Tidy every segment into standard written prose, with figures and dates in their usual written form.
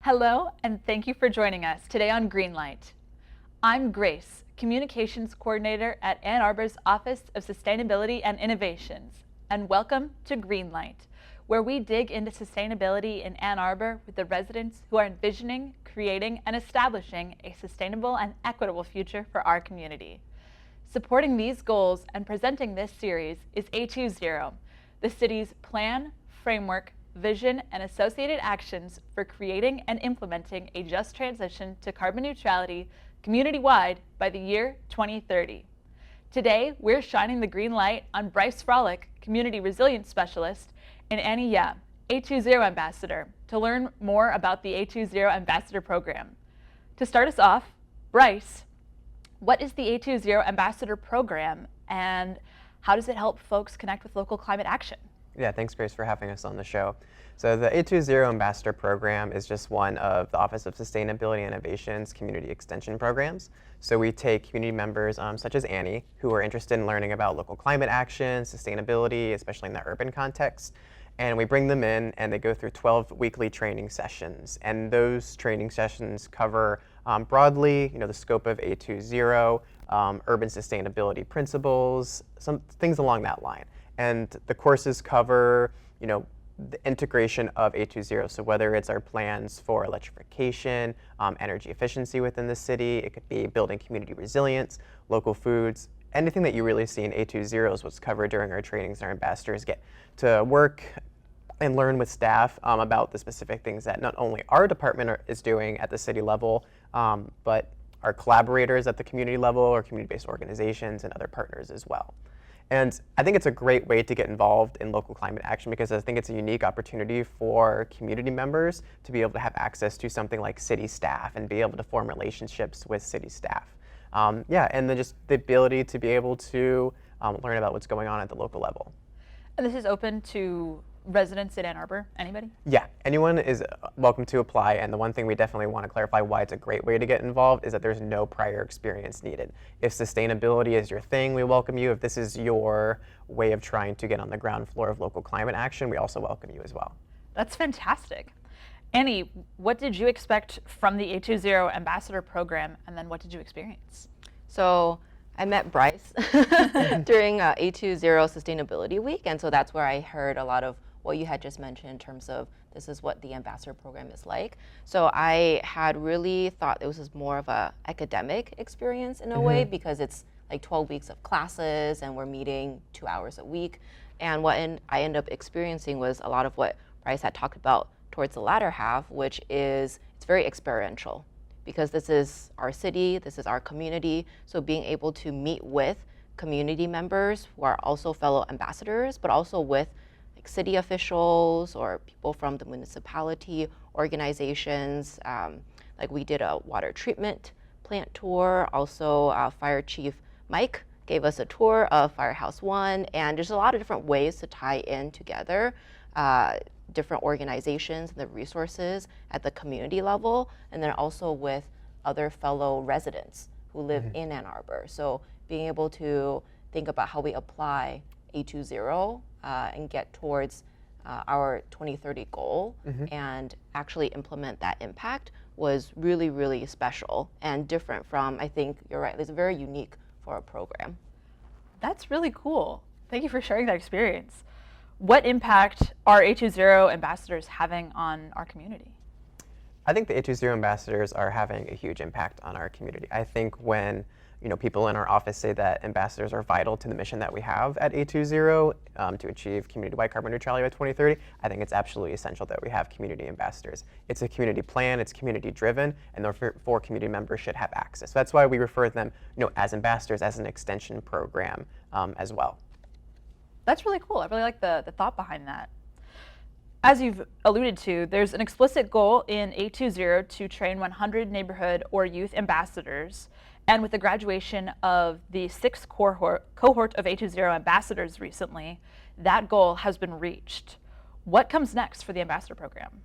Hello, and thank you for joining us today on Greenlight. I'm Grace, Communications Coordinator at Ann Arbor's Office of Sustainability and Innovations, and welcome to Greenlight, where we dig into sustainability in Ann Arbor with the residents who are envisioning, creating, and establishing a sustainable and equitable future for our community. Supporting these goals and presenting this series is A2ZERO, the city's plan, framework, vision, and associated actions for creating and implementing a just transition to carbon neutrality community-wide by the year 2030. Today, we're shining the green light on Bryce Frohlich, Community Resilience Specialist, and Annie Yeh, A2ZERO Ambassador, to learn more about the A2ZERO Ambassador Program. To start us off, Bryce, what is the A2ZERO Ambassador Program, and how does it help folks connect with local climate action? Yeah, thanks, Grace, for having us on the show. So the A2ZERO Ambassador Program is just one of the Office of Sustainability and Innovation's community extension programs. So we take community members such as Annie, who are interested in learning about local climate action, sustainability, especially in the urban context, and we bring them in and they go through 12 weekly training sessions. And those training sessions cover broadly, the scope of A2ZERO, urban sustainability principles, some things along that line. And the courses cover, the integration of A2ZERO. So whether it's our plans for electrification, energy efficiency within the city, it could be building community resilience, local foods, anything that you really see in A2ZERO is what's covered during our trainings. Our ambassadors get to work and learn with staff about the specific things that not only our department is doing at the city level, but our collaborators at the community level or community-based organizations and other partners as well. And I think it's a great way to get involved in local climate action because I think it's a unique opportunity for community members to be able to have access to something like city staff and be able to form relationships with city staff. And then just the ability to be able to learn about what's going on at the local level. And this is open to residents in Ann Arbor, anybody? Yeah, anyone is welcome to apply, and the one thing we definitely want to clarify why it's a great way to get involved is that there's no prior experience needed. If sustainability is your thing, we welcome you. If this is your way of trying to get on the ground floor of local climate action, we also welcome you as well. That's fantastic. Annie, what did you expect from the A2ZERO Ambassador Program, and then what did you experience? So I met Bryce during A2ZERO Sustainability Week, and so that's where I heard a lot of what you had just mentioned in terms of this is what the ambassador program is like. So I had really thought it was more of a academic experience in a way because it's like 12 weeks of classes and we're meeting 2 hours a week. And what I ended up experiencing was a lot of what Bryce had talked about towards the latter half, which is it's very experiential because this is our city, this is our community. So being able to meet with community members who are also fellow ambassadors, but also with city officials or people from the municipality, organizations. Like we did a water treatment plant tour. Also, Fire Chief Mike gave us a tour of Firehouse 1. And there's a lot of different ways to tie in together different organizations and the resources at the community level, and then also with other fellow residents who live in Ann Arbor. So being able to think about how we apply A2ZERO and get towards our 2030 goal and actually implement that impact was really, really special and different from, I think you're right, it's very unique for a program. That's really cool. Thank you for sharing that experience. What impact are A2ZERO ambassadors having on our community? I think the A2ZERO ambassadors are having a huge impact on our community. I think when people in our office say that ambassadors are vital to the mission that we have at A2ZERO to achieve community-wide carbon neutrality by 2030. I think it's absolutely essential that we have community ambassadors. It's a community plan, it's community-driven, and therefore community members should have access. So that's why we refer to them as ambassadors, as an extension program as well. That's really cool. I really like the thought behind that. As you've alluded to, there's an explicit goal in A2ZERO to train 100 neighborhood or youth ambassadors. And with the graduation of the 6th cohort of A2ZERO ambassadors recently, that goal has been reached. What comes next for the ambassador program?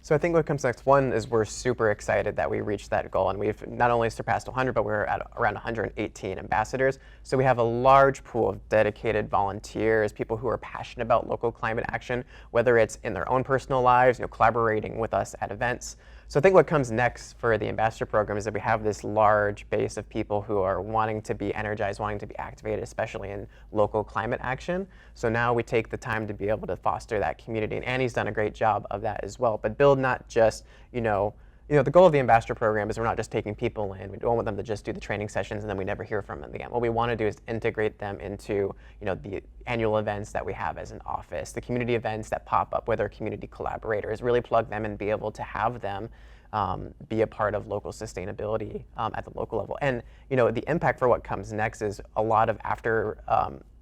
So I think what comes next, one is we're super excited that we reached that goal, and we've not only surpassed 100, but we're at around 118 ambassadors. So we have a large pool of dedicated volunteers, people who are passionate about local climate action, whether it's in their own personal lives, collaborating with us at events. So I think what comes next for the ambassador program is that we have this large base of people who are wanting to be energized, wanting to be activated, especially in local climate action. So now we take the time to be able to foster that community, and Annie's done a great job of that as well. But build not just, the goal of the ambassador program is we're not just taking people in. We don't want them to just do the training sessions and then we never hear from them again. What we want to do is integrate them into, the annual events that we have as an office, the community events that pop up with our community collaborators, really plug them and be able to have them be a part of local sustainability at the local level. And the impact for what comes next is a lot of after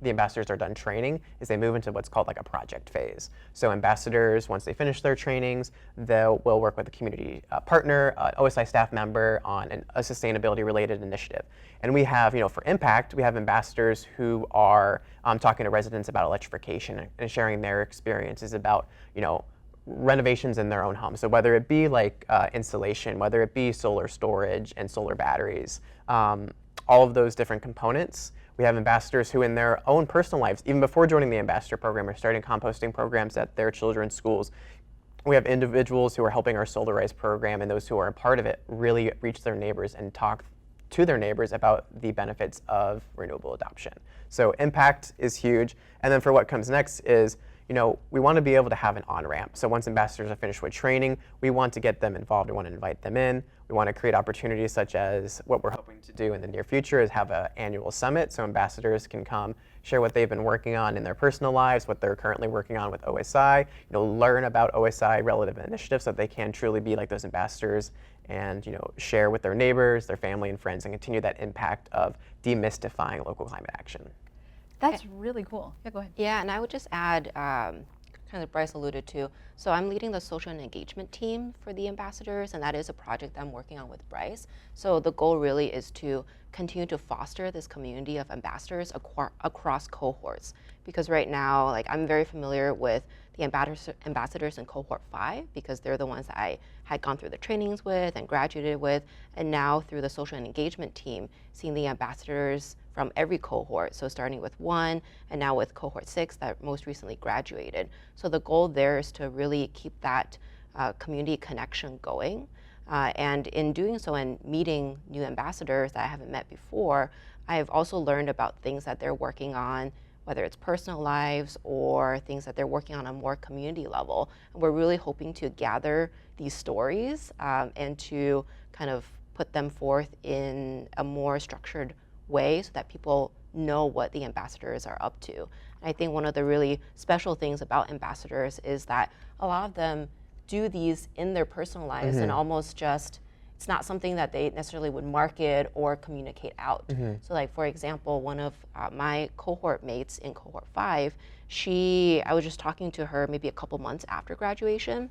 the ambassadors are done training is they move into what's called like a project phase. So ambassadors, once they finish their trainings, will work with a community partner, an OSI staff member on a sustainability related initiative. And we have, for impact, we have ambassadors who are talking to residents about electrification and sharing their experiences about, renovations in their own home. So whether it be like installation, whether it be solar storage and solar batteries, all of those different components. We have ambassadors who in their own personal lives, even before joining the ambassador program, are starting composting programs at their children's schools. We have individuals who are helping our Solarize program, and those who are a part of it really reach their neighbors and talk to their neighbors about the benefits of renewable adoption. So impact is huge. And then for what comes next is, we want to be able to have an on-ramp. So once ambassadors are finished with training, we want to get them involved. We want to invite them in. We want to create opportunities such as what we're hoping to do in the near future is have an annual summit so ambassadors can come share what they've been working on in their personal lives, what they're currently working on with OSI, learn about OSI relative initiatives so that they can truly be like those ambassadors and share with their neighbors, their family and friends, and continue that impact of demystifying local climate action. That's really cool. Yeah, go ahead. Yeah, and I would just add, kind of Bryce alluded to, so I'm leading the social and engagement team for the ambassadors, and that is a project I'm working on with Bryce. So the goal really is to continue to foster this community of ambassadors across cohorts. Because right now, I'm very familiar with the ambassadors in cohort 5 because they're the ones that I had gone through the trainings with and graduated with, and now through the social and engagement team, seeing the ambassadors from every cohort, so starting with 1 and now with cohort 6 that most recently graduated. So the goal there is to really keep that community connection going. And in doing so and meeting new ambassadors that I haven't met before, I've also learned about things that they're working on, whether it's personal lives or things that they're working on a more community level. And we're really hoping to gather these stories and to kind of put them forth in a more structured way so that people know what the ambassadors are up to. And I think one of the really special things about ambassadors is that a lot of them do these in their personal lives and almost just, it's not something that they necessarily would market or communicate out. So for example, one of my cohort mates in cohort 5, I was just talking to her maybe a couple months after graduation,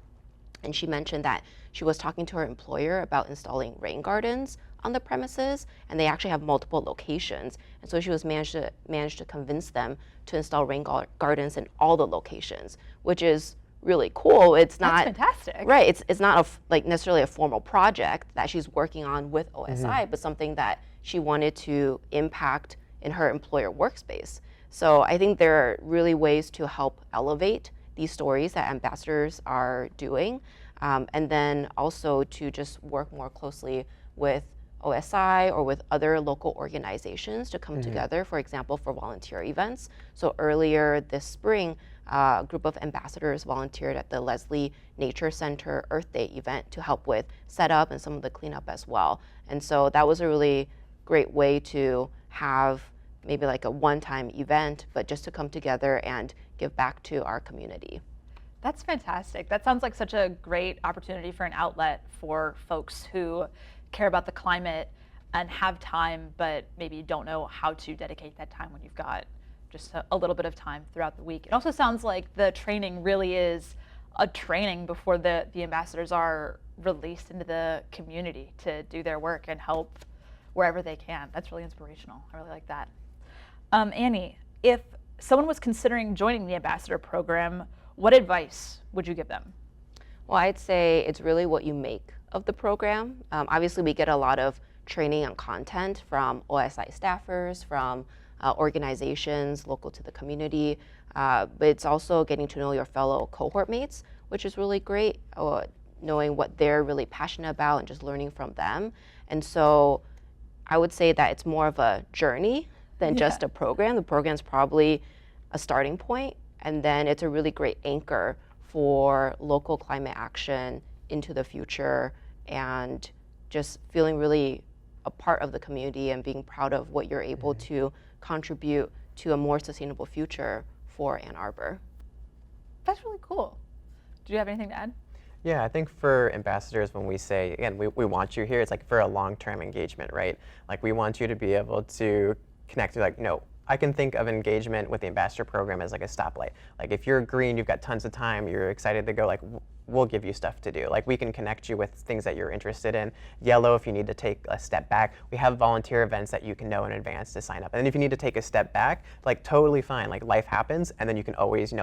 and she mentioned that she was talking to her employer about installing rain gardens on the premises, and they actually have multiple locations. And so she was managed to convince them to install rain gardens in all the locations, which is really cool. It's not fantastic, right? It's not necessarily a formal project that she's working on with OSI, but something that she wanted to impact in her employer workspace. So I think there are really ways to help elevate these stories that ambassadors are doing, and then also to just work more closely with OSI or with other local organizations to come together, for example, for volunteer events. So earlier this spring, a group of ambassadors volunteered at the Leslie Nature Center Earth Day event to help with setup and some of the cleanup as well. And so that was a really great way to have maybe a one-time event, but just to come together and give back to our community. That's fantastic. That sounds like such a great opportunity for an outlet for folks who care about the climate and have time, but maybe don't know how to dedicate that time when you've got just a little bit of time throughout the week. It also sounds like the training really is a training before the ambassadors are released into the community to do their work and help wherever they can. That's really inspirational. I really like that. Annie, if someone was considering joining the ambassador program, what advice would you give them? Well, I'd say it's really what you make of the program. Obviously, we get a lot of training and content from OSI staffers, from organizations local to the community, but it's also getting to know your fellow cohort mates, which is really great, knowing what they're really passionate about and just learning from them. And so I would say that it's more of a journey than just a program. The program's probably a starting point, and then it's a really great anchor for local climate action into the future, and just feeling really a part of the community and being proud of what you're able to contribute to a more sustainable future for Ann Arbor. That's really cool. Do you have anything to add? Yeah, I think for ambassadors, when we say, again, we want you here, it's like for a long-term engagement, right? Like we want you to be able to connect to like, no, I can think of engagement with the ambassador program as like a stoplight. Like if you're green, you've got tons of time, you're excited to go, like we'll give you stuff to do. Like we can connect you with things that you're interested in. Yellow, if you need to take a step back, we have volunteer events that you can know in advance to sign up. And if you need to take a step back, like totally fine, like life happens, and then you can always,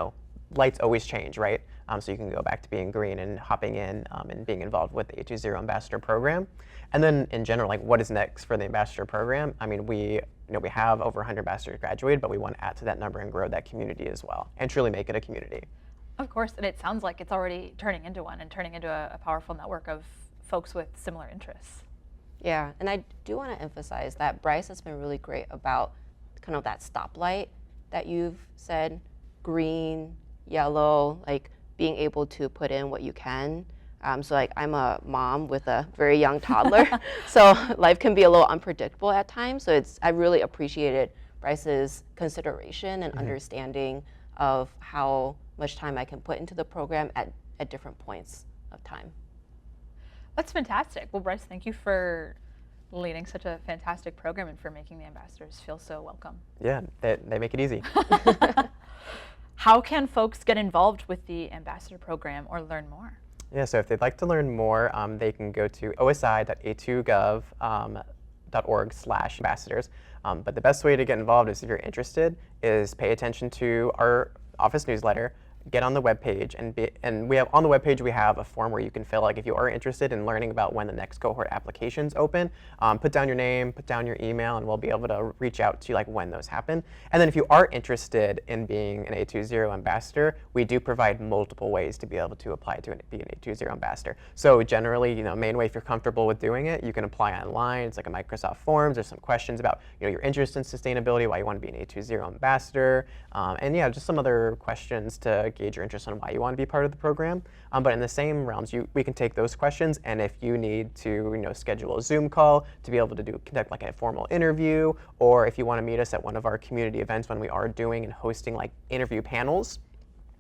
lights always change, right? So you can go back to being green and hopping in and being involved with the A2ZERO Ambassador Program. And then in general, like what is next for the Ambassador Program? I mean, we have over 100 ambassadors graduated, but we want to add to that number and grow that community as well, and truly make it a community. Of course, and it sounds like it's already turning into one and turning into a powerful network of folks with similar interests. Yeah, and I do want to emphasize that Bryce has been really great about kind of that stoplight that you've said, green, yellow, like being able to put in what you can. So like I'm a mom with a very young toddler, so life can be a little unpredictable at times. So I really appreciated Bryce's consideration and understanding of how much time I can put into the program at different points of time. That's fantastic. Well, Bryce, thank you for leading such a fantastic program and for making the ambassadors feel so welcome. Yeah, they make it easy. How can folks get involved with the ambassador program or learn more? Yeah, so if they'd like to learn more, they can go to osi.a2gov.org/ambassadors. But the best way to get involved is, if you're interested, is pay attention to our office newsletter, get on the webpage, and we have on the webpage we have a form where you can fill, like if you are interested in learning about when the next cohort applications open, put down your name, put down your email, and we'll be able to reach out to you like when those happen. And then if you are interested in being an A2ZERO ambassador, we do provide multiple ways to be able to apply to be an A2ZERO ambassador. So generally, main way, if you're comfortable with doing it, you can apply online. It's like a Microsoft Forms. There's some questions about your interest in sustainability, why you want to be an A2ZERO ambassador, and yeah, just some other questions to gauge your interest on why you want to be part of the program. But in the same realms, we can take those questions, and if you need to schedule a Zoom call to be able to conduct like a formal interview, or if you want to meet us at one of our community events when we are doing and hosting like interview panels,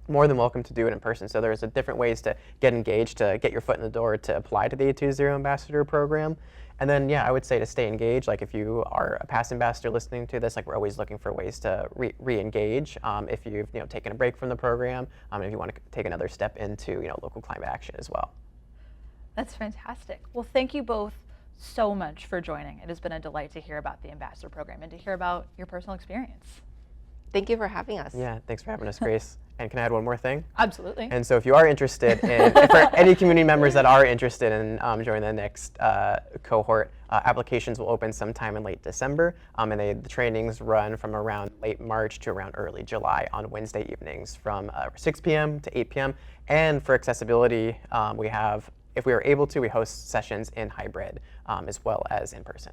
more than welcome to do it in person. So there's different ways to get engaged, to get your foot in the door, to apply to the A2ZERO Ambassador Program. And then, yeah, I would say to stay engaged. Like if you are a past ambassador listening to this, like we're always looking for ways to re-engage. If you've taken a break from the program, if you want to take another step into local climate action as well. That's fantastic. Well, thank you both so much for joining. It has been a delight to hear about the ambassador program and to hear about your personal experience. Thank you for having us. Yeah, thanks for having us, Grace. And can I add one more thing? Absolutely. And so if you are interested in, for any community members that are interested in joining the next cohort, applications will open sometime in late December. And the trainings run from around late March to around early July on Wednesday evenings from 6 p.m. to 8 p.m. And for accessibility, we have, if we are able to, we host sessions in hybrid as well as in person.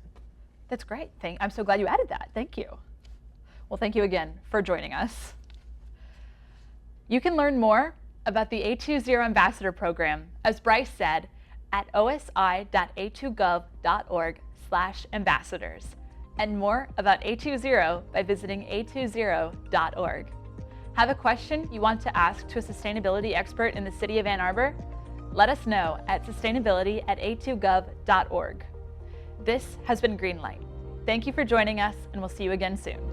That's great. I'm so glad you added that. Thank you. Well, thank you again for joining us. You can learn more about the A2ZERO Ambassador Program, as Bryce said, at osi.a2gov.org/ambassadors, and more about A2ZERO by visiting a2zero.org. Have a question you want to ask to a sustainability expert in the city of Ann Arbor? Let us know at sustainability@a2gov.org. This has been Greenlight. Thank you for joining us, and we'll see you again soon.